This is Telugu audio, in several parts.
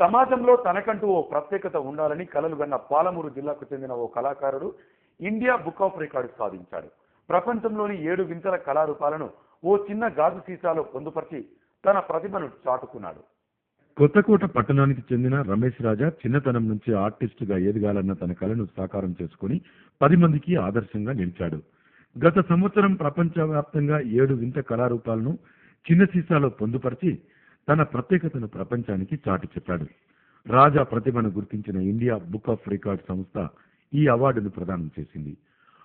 సమాజంలో తనకంటూ ఓ ప్రత్యేకత ఉండాలని కలలుగన్న పాలమూరు జిల్లాకు చెందిన ఓ కళాకారుడు ఇండియా బుక్ ఆఫ్ రికార్డ్స్ సాధించాడు. ప్రపంచంలోని 7 వింతల కళారూపాలను ఓ చిన్న గాజు సీసాలో పొందుపరిచి తన ప్రతిభను చాటుకున్నాడు. కొత్తకోట పట్టణానికి చెందిన రమేష్ రాజా చిన్నతనం నుంచి ఆర్టిస్టుగా ఎదగాలన్న తన కలను సాకారం చేసుకుని 10 మందికి ఆదర్శంగా నిలిచాడు. గత సంవత్సరం ప్రపంచవ్యాప్తంగా 7 వింత కళారూపాలను చిన్న సీసాలో పొందుపరిచి తన ప్రత్యేకతను ప్రపంచానికి చాటి చెప్పాడు. రాజా ప్రతిభను గుర్తించిన ఇండియా బుక్ ఆఫ్ రికార్డ్ సంస్థ ఈ అవార్డును ప్రదానం చేసింది.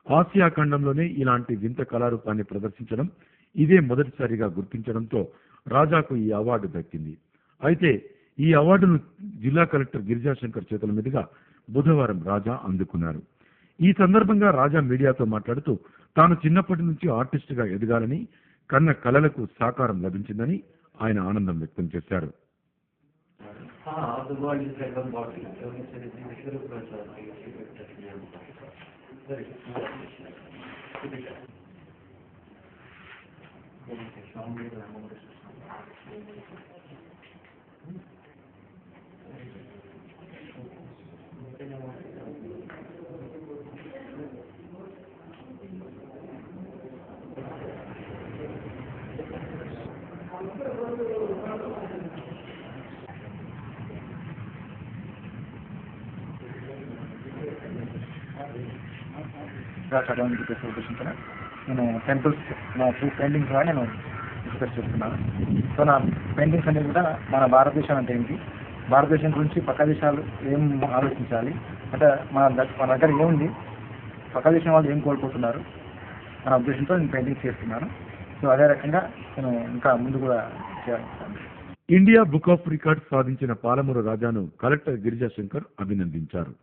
ఆసియా ఖండంలోనే ఇలాంటి వింత కళారూపాన్ని ప్రదర్శించడం ఇదే మొదటిసారిగా గుర్తించడంతో రాజాకు ఈ అవార్డు దక్కింది. అయితే ఈ అవార్డును జిల్లా కలెక్టర్ గిరిజాశంకర్ చేతుల మీదుగా బుధవారం రాజా అందుకున్నారు. ఈ సందర్భంగా రాజా మీడియాతో మాట్లాడుతూ తాను చిన్నప్పటి నుంచి ఆర్టిస్టుగా ఎదగాలని కన్న కలలకు సాకారం లభించిందని ఆయన ఆనందం వ్యక్తం చేశారు. చదవడానికి ఉద్దేశించిన నేను టెంపుల్స్ నా 2 పెయింటింగ్స్ ద్వారా నేను ఎక్స్ప్రెస్ చేస్తున్నాను. సో నా పెయింటింగ్స్ అనేది కూడా మన భారతదేశం అంటే ఏంటి, భారతదేశం గురించి పక్క దేశాలు ఏం ఆలోచించాలి, అంటే మన దగ్గర ఏముంది, పక్క దేశం వాళ్ళు ఏం కోల్పోతున్నారు అనే ఉద్దేశంతో నేను పెయింటింగ్స్ చేస్తున్నాను. సో అదే రకంగా నేను ఇంకా ముందు కూడా చేయాలి. ఇండియా బుక్ ఆఫ్ రికార్డ్స్ సాధించిన పాలమూరు రాజాను కలెక్టర్ గిరిజాశంకర్ అభినందించారు.